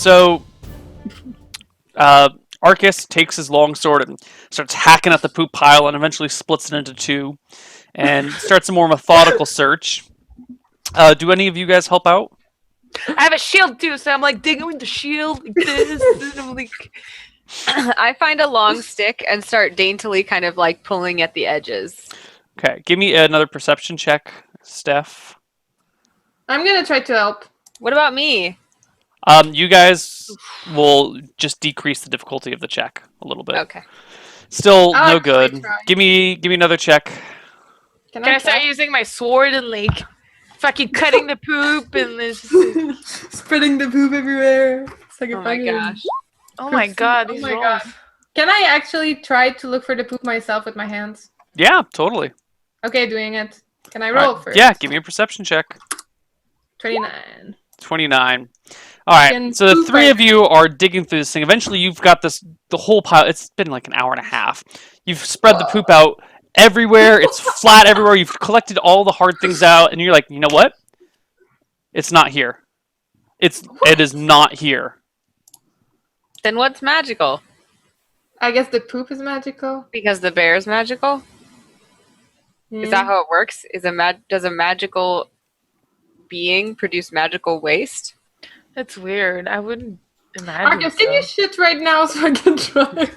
So, Arcas takes his long sword and starts hacking at the poop pile and eventually splits it into two and starts a more methodical search. Do any of you guys help out? I have a shield too, so I'm like digging with the shield like this. And I'm like... I find a long stick and start daintily kind of like pulling at the edges. Okay, give me another perception check, Steph. I'm gonna try to help. What about me? You guys will just decrease the difficulty of the check a little bit. Okay. Still I'll no actually good. try. Give me another check. Can Can I I start try? using my sword and like fucking cutting the poop and this? Spreading the poop everywhere. It's like a Oh my fucking gosh. Oh my god, Oh these my rolls. god. Can I actually try to look for the poop myself with my hands? Yeah, totally. Okay, doing it. Can I All roll right. first? Yeah, give me a perception check. 29. 29. All right, Can so the poop three right of you are digging through this thing. Eventually, you've got the whole pile. It's been like an hour and a half. You've spread the poop out everywhere. It's flat everywhere. You've collected all the hard things out, and you're like, you know what? It's not here. It is not here. Then what's magical? I guess the poop is magical. Because the bear is magical? Is that how it works? Does a magical being produce magical waste? That's weird. I wouldn't imagine. Arcas, can you shit right now so I can try?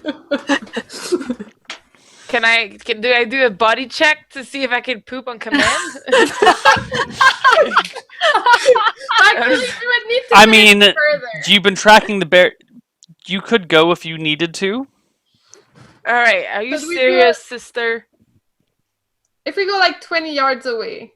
Do I do a body check to see if I can poop on command? Actually, you would need to I do it mean, further. you've been tracking the bear. You could go if you needed to. All right, are you But we serious, sister? If we go like 20 yards away.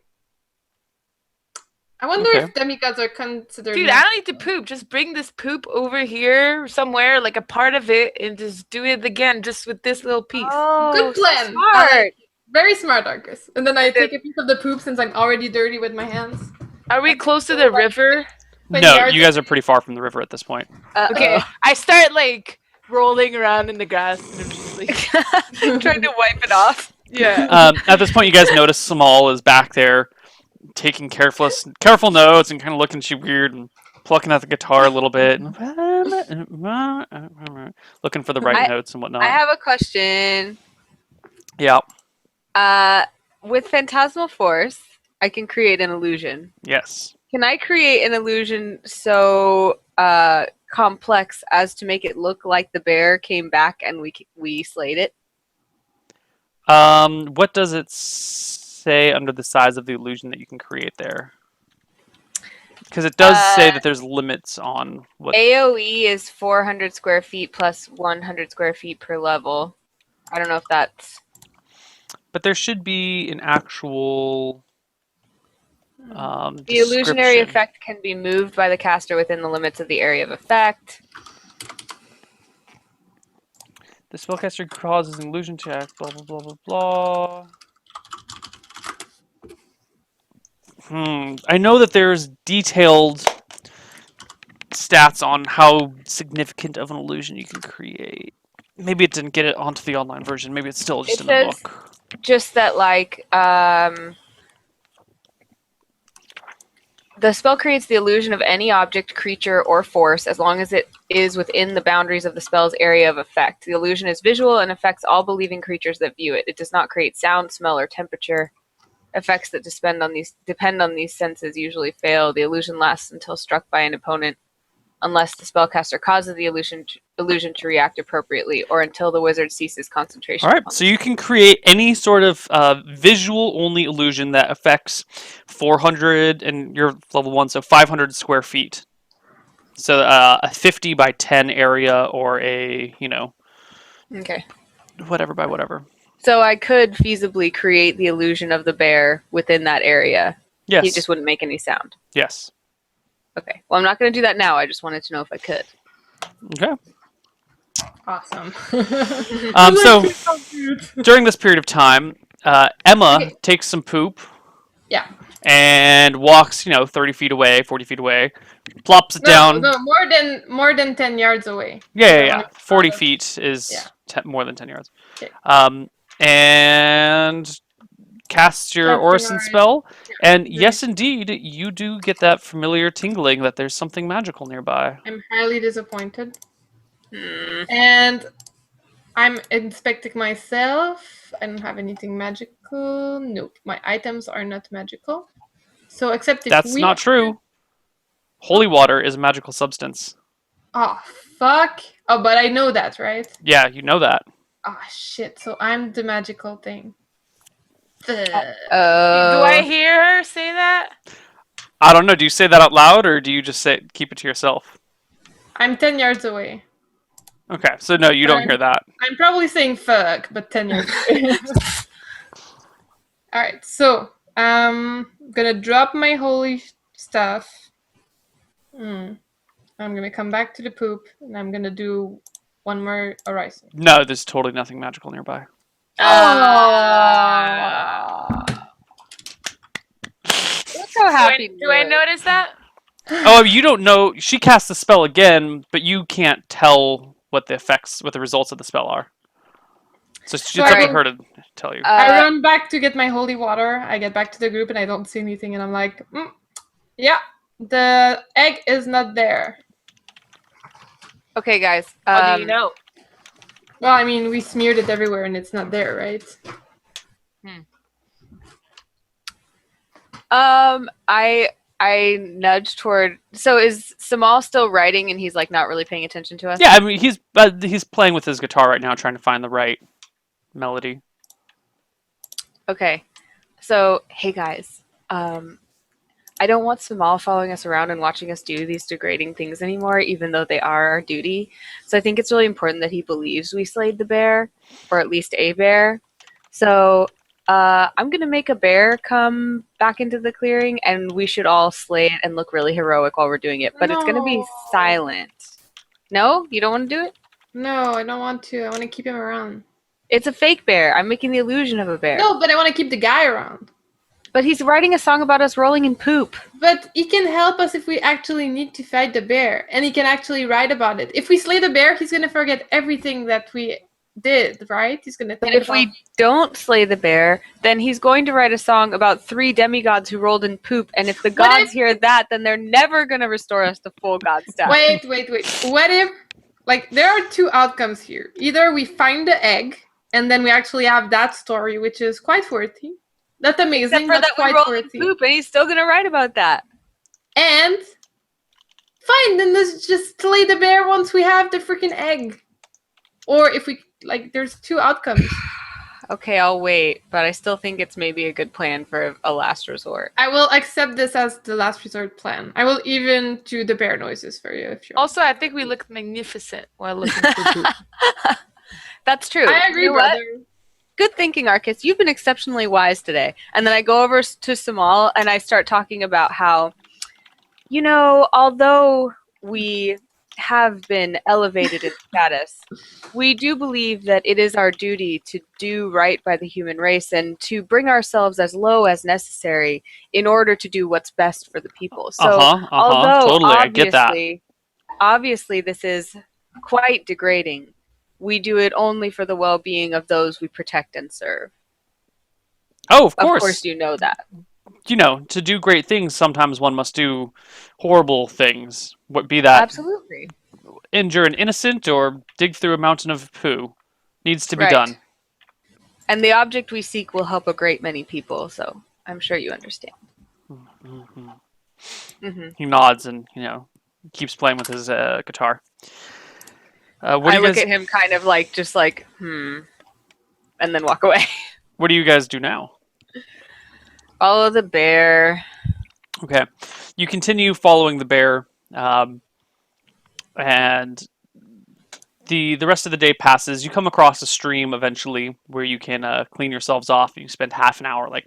I wonder Okay. if demigods are considered. Dude, I don't need to poop. Just bring this poop over here somewhere, like a part of it, and just do it again, just with this little piece. Oh, Good plan. smart. Very smart, Arcas. And then I take a piece of the poop since I'm already dirty with my hands. Are we close to the river? 20 No, yards you guys are pretty far from the river at this point. Okay, I start like rolling around in the grass and I'm just like Trying to wipe it off. yeah. At this point, you guys notice Samal is back there, taking careful notes and kind of looking at you weird and plucking at the guitar a little bit, looking for the right notes and whatnot. I have a question. Yeah. With Phantasmal Force, I can create an illusion. Yes. Can I create an illusion so complex as to make it look like the bear came back and we slayed it? What does it say under the size of the illusion that you can create there? Because it does say that there's limits on what. AOE is 400 square feet plus 100 square feet per level. I don't know if that's... But there should be an actual. The illusionary description. effect can be moved by the caster within the limits of the area of effect. The spellcaster causes an illusion check. Blah blah blah blah blah. I know that there's detailed stats on how significant of an illusion you can create. Maybe it didn't get it onto the online version. Maybe it's still just It in the says- book. Just that, like, the spell creates the illusion of any object, creature, or force as long as it is within the boundaries of the spell's area of effect. The illusion is visual and affects all believing creatures that view it. It does not create sound, smell, or temperature. Effects that depend on these senses usually fail. The illusion lasts until struck by an opponent, unless the spellcaster causes the illusion to react appropriately, or until the wizard ceases concentration. All right, so you can create any sort of visual-only illusion that affects 400, and you're level 1, so 500 square feet. So a 50 by 10 area, or a, Okay. whatever by whatever. So I could feasibly create the illusion of the bear within that area. Yes. He just wouldn't make any sound. Yes. Okay. Well, I'm not going to do that now. I just wanted to know if I could. Okay. Awesome. So during this period of time, Emma takes some poop. Yeah. And walks, 30 feet away, 40 feet away, plops it down. No, more than 10 yards away. Yeah. 40 feet is more than 10 yards. Okay. And casts your Casting Orison Aura. spell, and Mhm. yes, indeed, you do get that familiar tingling that there's something magical nearby. I'm highly disappointed. Hmm. And I'm inspecting myself. I don't have anything magical. Nope, my items are not magical. So except if That's we... not true. Holy water is a magical substance. Oh, fuck. Oh, but I know that, right? Yeah, you know that. Oh, shit. So I'm the magical thing. Fuck. Do I hear her say that? I don't know. Do you say that out loud, or do you just keep it to yourself? I'm 10 yards away. Okay, so no, you don't hear that. I'm probably saying fuck, but 10 yards away. Alright, so I'm gonna drop my holy stuff. I'm gonna come back to the poop, and I'm gonna do one more Horizon. No, there's totally nothing magical nearby. Oh! Look how happy. Do I notice that? Oh, you don't know. She casts the spell again, but you can't tell what the results of the spell are. So it's up to her to tell you. I run back to get my holy water. I get back to the group and I don't see anything, and I'm like, yeah, the egg is not there. Okay, guys. How do you know? Well, I mean, we smeared it everywhere and it's not there, right? I nudge toward. So is Samal still writing, and he's like not really paying attention to us? Yeah, I mean he's playing with his guitar right now, trying to find the right melody. Okay. So hey guys, I don't want Samal following us around and watching us do these degrading things anymore, even though they are our duty. So I think it's really important that he believes we slayed the bear, or at least a bear. So I'm going to make a bear come back into the clearing, and we should all slay it and look really heroic while we're doing it. But it's going to be silent. No? You don't want to do it? No, I don't want to. I want to keep him around. It's a fake bear. I'm making the illusion of a bear. No, but I want to keep the guy around. But he's writing a song about us rolling in poop. But he can help us if we actually need to fight the bear. And he can actually write about it. If we slay the bear, he's going to forget everything that we did, right? He's going to think But if we don't slay the bear, then he's going to write a song about 3 demigods who rolled in poop. And if the gods hear that, then they're never going to restore us to full god status. Wait. What if, like, there are 2 outcomes here. Either we find the egg, and then we actually have that story, which is quite worthy. That's amazing. Except for that we rolled in poop, and he's still going to write about that. And fine, then let's just slay the bear once we have the freaking egg. Or if we, like, there's 2 outcomes. Okay, I'll wait, but I still think it's maybe a good plan for a last resort. I will accept this as the last resort plan. I will even do the bear noises for you if you want. Also, I think we look magnificent while looking for poop. That's true. I agree, You know what? brother. Good thinking, Arcas. You've been exceptionally wise today. And then I go over to Samal and I start talking about how, you know, although we have been elevated in status, we do believe that it is our duty to do right by the human race and to bring ourselves as low as necessary in order to do what's best for the people. So, although totally, I get that. Obviously this is quite degrading, we do it only for the well-being of those we protect and serve. Oh, of course. Of course you know that. You know, to do great things, sometimes one must do horrible things. What be that? Absolutely. Injure an innocent or dig through a mountain of poo. Needs to be Right. done. And the object we seek will help a great many people, so I'm sure you understand. Mm-hmm. Mm-hmm. He nods and, you know, keeps playing with his guitar. What do I you look guys, at him kind of like, just like, and then walk away. What do you guys do now? Follow the bear. Okay. You continue following the bear, and the rest of the day passes. You come across a stream eventually where you can clean yourselves off. You spend half an hour like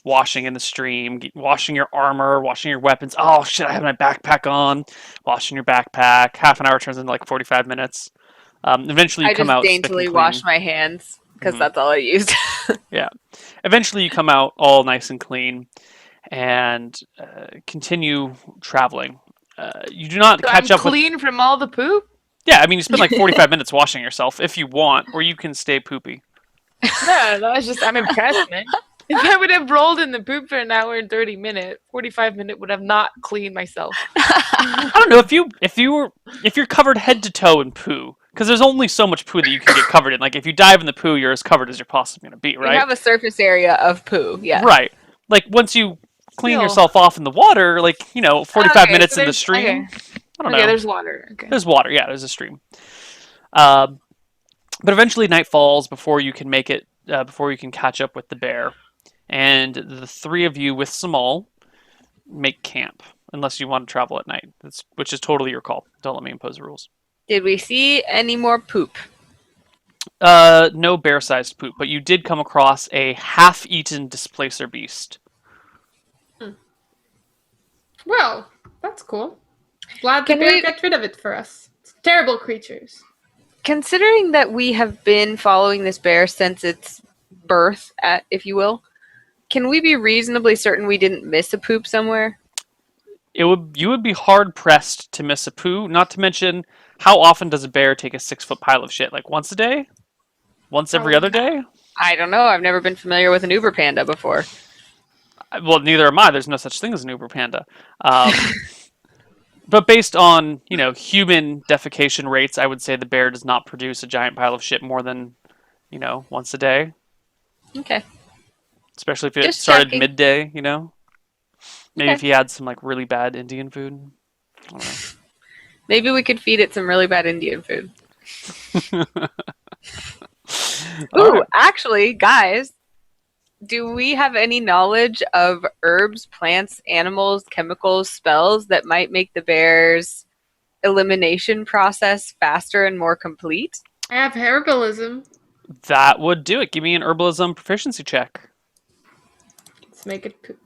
washing in the stream, washing your armor, washing your weapons. Oh shit, I have my backpack on. Washing your backpack. Half an hour turns into like 45 minutes. Eventually you come out. I just daintily wash my hands because that's all I used. Yeah. Eventually you come out all nice and clean and continue traveling. You do not catch up with... clean from all the poop? Yeah, I mean, you spend like 45 minutes washing yourself if you want, or you can stay poopy. No, that was just, I'm impressed, man. If I would have rolled in the poop for an hour and 30 minutes, 45 minutes would have not cleaned myself. I don't know if you're covered head to toe in poo, because there's only so much poo that you can get covered in. Like if you dive in the poo, you're as covered as you're possibly gonna be, right? You have a surface area of poo, yeah. Right. Like once you clean Still. yourself off in the water, like 45 Okay, minutes so in the there's- stream. okay. I don't Okay, know. there's water. Okay. There's water. Yeah, there's a stream. But eventually night falls before you can make it. Before you can catch up with the bear, and the three of you with Samal make camp. Unless you want to travel at night, which is totally your call. Don't let me impose the rules. Did we see any more poop? No bear-sized poop, but you did come across a half-eaten displacer beast. Well, that's cool. Glad the Can bear we- got rid of it for us. It's terrible creatures. Considering that we have been following this bear since its birth, if you will, can we be reasonably certain we didn't miss a poop somewhere? You would be hard pressed to miss a poo. Not to mention, how often does a bear take a 6-foot pile of shit? Like once a day? Once every other day? I don't know. I've never been familiar with an Uber Panda before. Well, neither am I. There's no such thing as an Uber Panda. But based on human defecation rates, I would say the bear does not produce a giant pile of shit more than once a day. Okay. Especially if it Just started checking. midday. Maybe Okay. if he had some like really bad Indian food. I don't know. Maybe we could feed it some really bad Indian food. Ooh, Alright. actually, guys, do we have any knowledge of herbs, plants, animals, chemicals, spells that might make the bear's elimination process faster and more complete? I have herbalism. That would do it. Give me an herbalism proficiency check. Let's make it poop.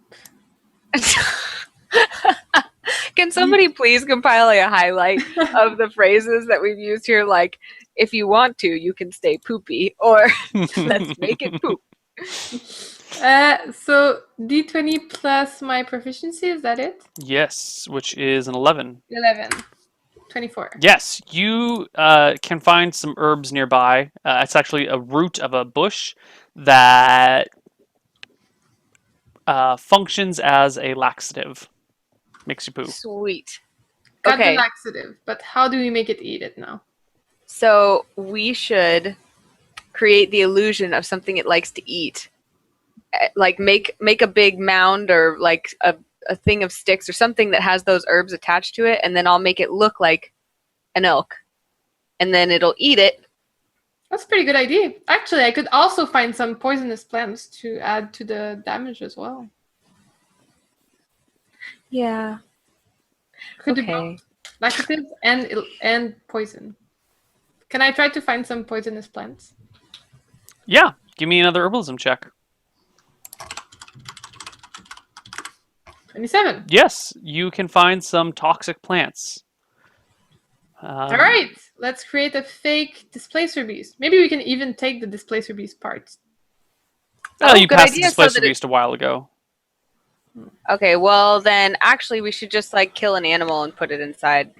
Can somebody please compile a highlight of the phrases that we've used here, like, if you want to, you can stay poopy, or let's make it poop. So D20 plus my proficiency, is that it? Yes, which is an 11. 11. 24. Yes, you can find some herbs nearby. It's actually a root of a bush that functions as a laxative. Makes you poop. Sweet. Got Okay. the laxative, but how do we make it eat it now? So we should create the illusion of something it likes to eat. Like make a big mound or like a thing of sticks or something that has those herbs attached to it, and then I'll make it look like an elk. And then it'll eat it. That's a pretty good idea. Actually, I could also find some poisonous plants to add to the damage as well. Yeah. Could do Okay. both. Laxative and poison. Can I try to find some poisonous plants? Yeah, give me another herbalism check. 27. Yes, you can find some toxic plants. All right, let's create a fake displacer beast. Maybe we can even take the displacer beast parts. Oh, you good passed the idea, so displacer that it- beast a while ago. Okay, well then actually we should just like kill an animal and put it inside.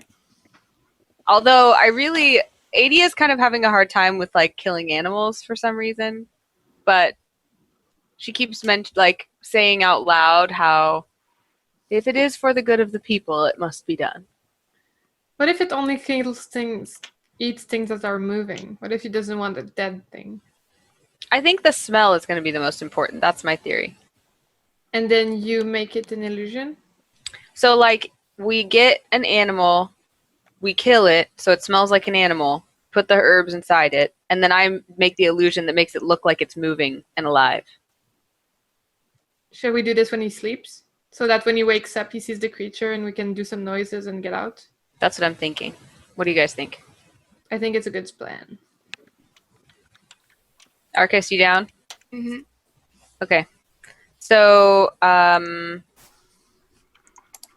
Although Adea is kind of having a hard time with like killing animals for some reason, but she keeps saying out loud how if it is for the good of the people, it must be done. What if it only kills things, eats things that are moving? What if he doesn't want a dead thing? I think the smell is going to be the most important. That's my theory. And then you make it an illusion? So like we get an animal, we kill it so it smells like an animal, put the herbs inside it, and then I make the illusion that makes it look like it's moving and alive. Should we do this when he sleeps? So that when he wakes up, he sees the creature and we can do some noises and get out? That's what I'm thinking. What do you guys think? I think it's a good plan. Arcas, you down? Mhm. Okay. So,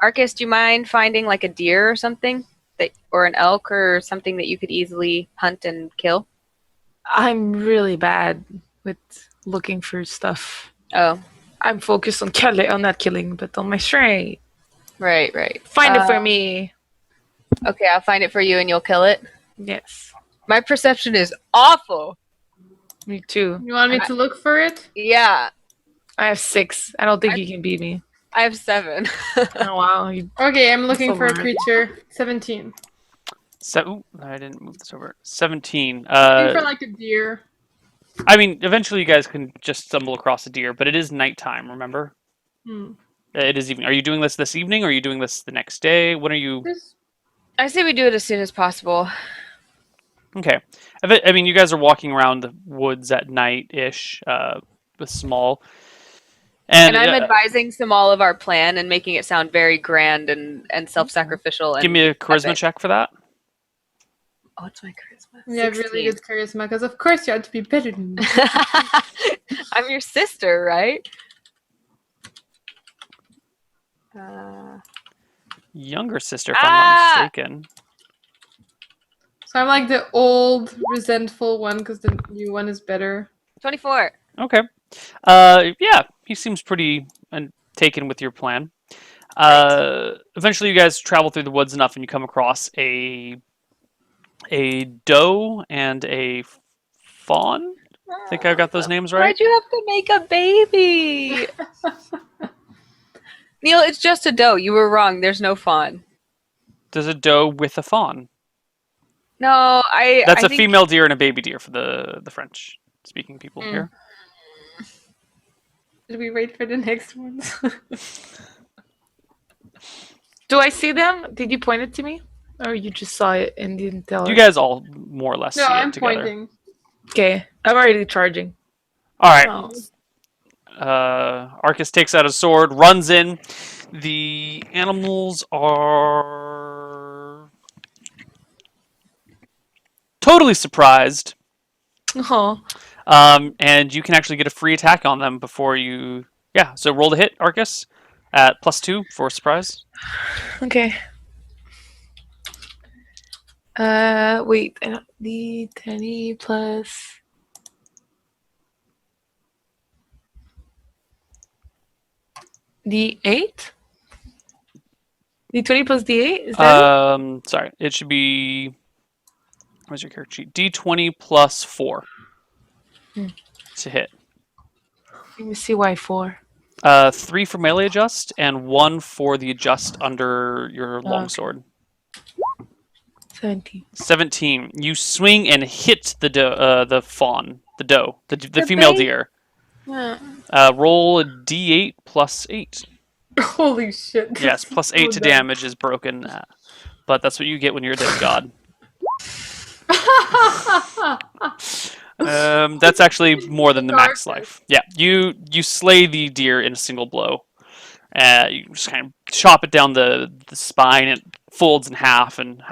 Arcas, do you mind finding like a deer or something or an elk or something that you could easily hunt and kill? I'm really bad with looking for stuff. Oh, I'm focused on not killing, but on my strength. right. Find it for me. Okay, I'll find it for you and you'll kill it. Yes. My perception is awful. Me too. You want me to look for it? Yeah. I have 6. I don't think you can beat me. I have 7. Oh wow. You, Okay, I'm looking So for a hard. creature. 17. So I didn't move this over. 17. Looking for like a deer. I mean, eventually you guys can just stumble across a deer, but it is nighttime. Remember, Hmm. it is evening. Are you doing this evening, or are you doing this the next day? When are you? This- I say we do it as soon as possible. Okay. I mean, you guys are walking around the woods at night-ish with Small. And I'm advising Samal of our plan and making it sound very grand and self-sacrificial. Give And me a charisma epic. check for that. Oh, it's my charisma. You have really good charisma, because of course you had to be better than me. I'm your sister, right? Younger sister, if I'm not mistaken. So I'm like the old, resentful one, because the new one is better. 24. Okay. Yeah, he seems pretty taken with your plan. Eventually, you guys travel through the woods enough, and you come across a doe and a fawn. I think I got those names right. Why'd you have to make a baby? Neil, it's just a doe. You were wrong. There's no fawn. There's a doe with a fawn. No, That's I a think... female deer and a baby deer for the French-speaking people here. Did we wait for the next ones? do I see them? Did you point it to me? Or you just saw it and didn't tell You us? guys all more or less No, see I'm it together. pointing. Okay. I'm already charging. All right. Oh. Arcas takes out a sword, runs in. The animals are totally surprised. Oh. And you can actually get a free attack on them before you... Yeah, so roll to hit, Arcas, at +2 for surprise. Okay. Wait. The 10 plus... D8? D20 plus D8? Is that Sorry, it should be... Where's your character sheet? D20 plus 4 to hit. Let me see why 4. 3 for melee adjust, and 1 for the adjust under your longsword. 17. 17. You swing and hit the fawn, the doe, the female deer. Roll a d8 plus 8. Holy shit. Yes, plus 8 to damage is broken, but that's what you get when you're a demigod. That's actually more than the max life. Yeah, you slay the deer in a single blow. You just kind of chop it down the spine. It folds in half and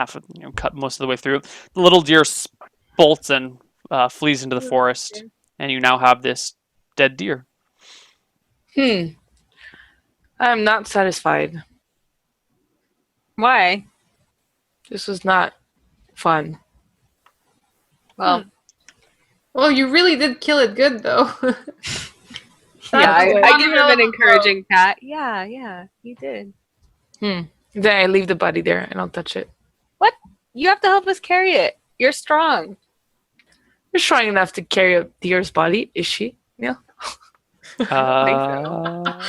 cut most of the way through. The little deer bolts and flees into the forest, and you now have this dead deer. I'm not satisfied. Why? This was not fun. Well, Well, you really did kill it good, though. yeah, I give him an Wonderful. encouraging pat. Yeah, you did. Then I leave the body there. I don't touch it. What? You have to help us carry it. You're strong. You're strong enough to carry a deer's body, is she? Yeah. I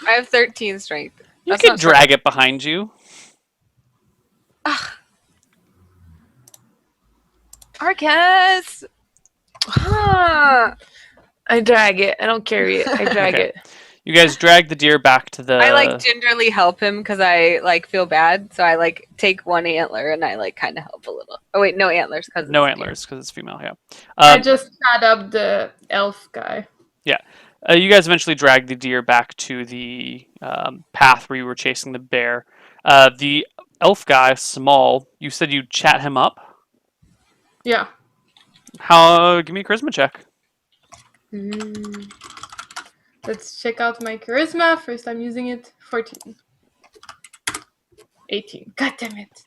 have 13 strength. You That's can not drag it behind you. Arcas! I drag it. I don't carry it. I drag Okay. it. You guys drag the deer back to the... I gingerly help him because I feel bad. So I take one antler and I kind of help a little. Oh wait, no antlers because No antlers because it's female. Yeah. I just chat up the elf guy. Yeah. You guys eventually drag the deer back to the path where you were chasing the bear. The elf guy, Small, you said you chat him up. Yeah. Give me a charisma check. Let's check out my charisma. First I'm using it. 14. 18. God damn it.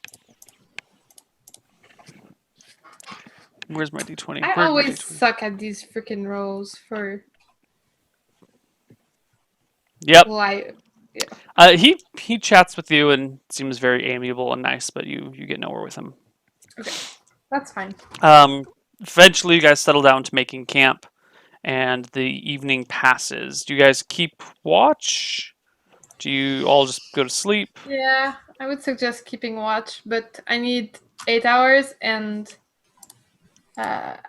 Where's my d20? I always suck at these freaking rolls for... Yep. Well, He chats with you and seems very amiable and nice, but you get nowhere with him. Okay. That's fine. Eventually, you guys settle down to making camp, and the evening passes. Do you guys keep watch? Do you all just go to sleep? Yeah, I would suggest keeping watch, but I need 8 hours, and Adea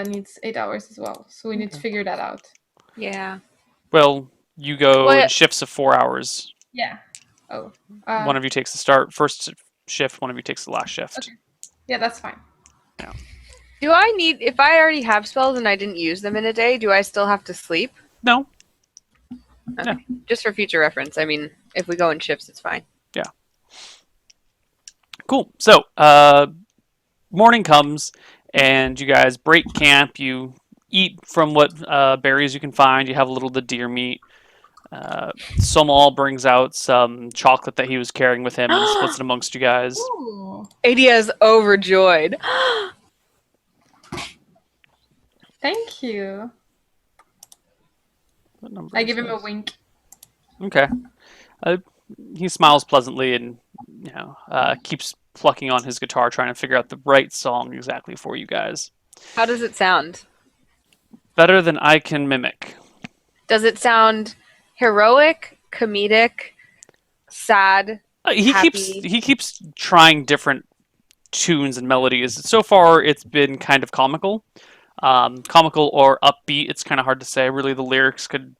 needs 8 hours as well. So we need to figure that out. Yeah. Well, you go Well, in shifts of 4 hours. Yeah. Oh. One of you takes the start first shift. One of you takes the last shift. Okay. Yeah, that's fine. Do I need, if I already have spells and I didn't use them in a day, do I still have to sleep? No. Okay. Just for future reference. I mean, if we go in shifts, it's fine. Yeah. Cool. So, morning comes, and you guys break camp. You eat from what berries you can find. You have a little of the deer meat. Somal brings out some chocolate that he was carrying with him and splits it amongst you guys. Ooh. Adea is overjoyed. Thank you. What number I is give him a this? wink. Okay. He smiles pleasantly and keeps plucking on his guitar, trying to figure out the right song exactly for you guys. How does it sound? Better than I can mimic. Does it sound heroic, comedic, sad? He Happy. keeps trying different tunes and melodies. So far, it's been kind of comical, or upbeat. It's kind of hard to say. Really, the lyrics could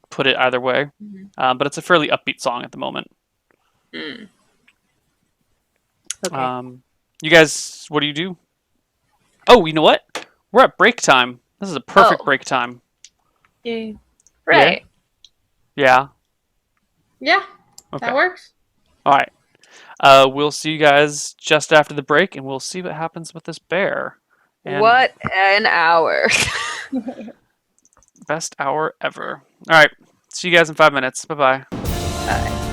put it either way, but it's a fairly upbeat song at the moment. Mm. Okay. You guys, what do you do? Oh, you know what? We're at break time. This is a perfect Oh. break time. Yay. Right. Yeah. Yeah, Okay. that works. All right. We'll see you guys just after the break, and we'll see what happens with this bear. And What an hour. best hour ever. All right. See you guys in 5 minutes. Bye-bye. Bye.